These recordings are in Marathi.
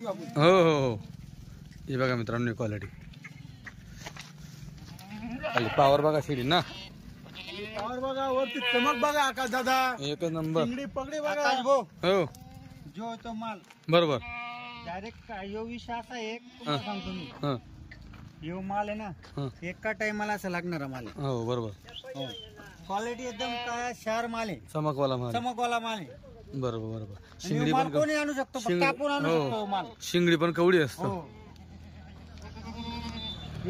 हो हो हो हे बघा मित्रांनो क्वालिटी पावर बघा शिडी ना पावर बघा वरती चमक बघा आकाश दादा एक नंबर चिंगडी पगडी बघा हो जो तो माल बरोबर डायरेक्ट यो विषय असा एक तुम्हाला सांगतो मी हा यो माल आहे ना एका टाइमाला असं लागणारा माल आहे हो बरोबर क्वालिटी एकदम काय शार माल आहे चमकवाला माल चमकवाला माल आहे बरोबर बरोबर आणि शिंगडी यो माल पण कोणी आणू शकतो फक्त आपण आणू शकतो माल शिंगडी पण कवडी असतो हो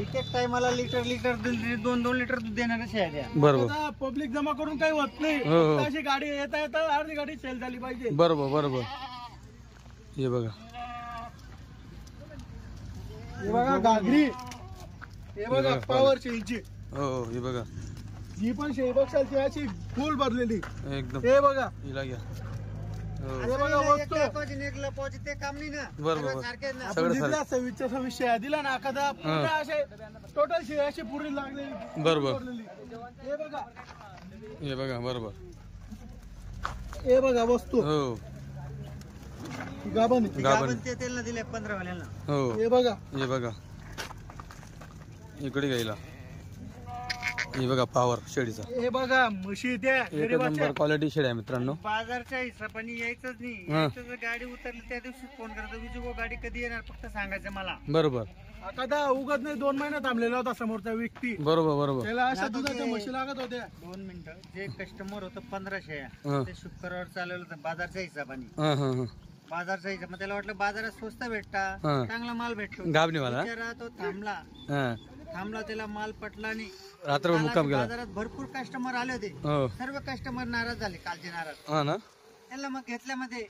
एक एक टाइमाला लिटर लिटर 2-2 लिटर दूध देणाऱ्या शेळ्या द्या बरोबर पब्लिक जमा करून काही होत नाही हो, हो. फक्त अशी गाडी येता येता अर्धी गाडी सेल झाली पाहिजे बरोबर बरोबर हे बघा हे बघा घागरी हे बघा पावर शेळीची हो हे बघा ही पण शेळी बक्षाची अशी फुल भरलेली एकदम हे बघा हिला घ्या हो हे बघा वस्तू ते काम नाही ना बरोबर. सर्व सारखेच ना सगळं दिला 26 शेळ्या दिला ना एखादा पूर्ण असे टोटल शेळी अशी पुरी लागलेली बरोबर भरलेली. हे बघा हे बघा बरोबर हे बघा वस्तू हो गाभण गाभण ते तेल दिले 15 वाल्यांना हो हे बघा हे बघा इकडे घ्यायला हे बघा पावर शेडीचा हे बघा म्हशी त्या एक नंबर क्वालिटी शेड आहे मित्रांनो बाजारच्या हिशोबाने यायचंच नाही हा. यायचं जर गाडी उतरली त्या दिवशी फोन करायचा विजू गाडी कधी येणार फक्त सांगायचं मला बरोबर एखादा उगत नाही 2 महिने थांबलेला होता समोरचा व्यक्ती बरोबर बरोबर त्याला अशा दुधाच्या म्हशी लागत होत्या 2 मिनिटं जे कस्टमर होतं 15 हा. शेळ्या ते शुक्रवार चालवलं होतं बाजारच्या हिशोबाने हा हा हा बाजारच्या हिशोब त्याला वाटलं बाजारात स्वस्त भेटता हा. चांगला माल भेटतो गाभणीवाला बिचारा तो थांबला हा त्याला माल पटला नाही रात्रभर मुक्काम केला बाजारात भरपूर कस्टमर आले होते हो सर्व कस्टमर नाराज झाले कालचे नाराज हा ना त्यांना मग घेतल्यामध्ये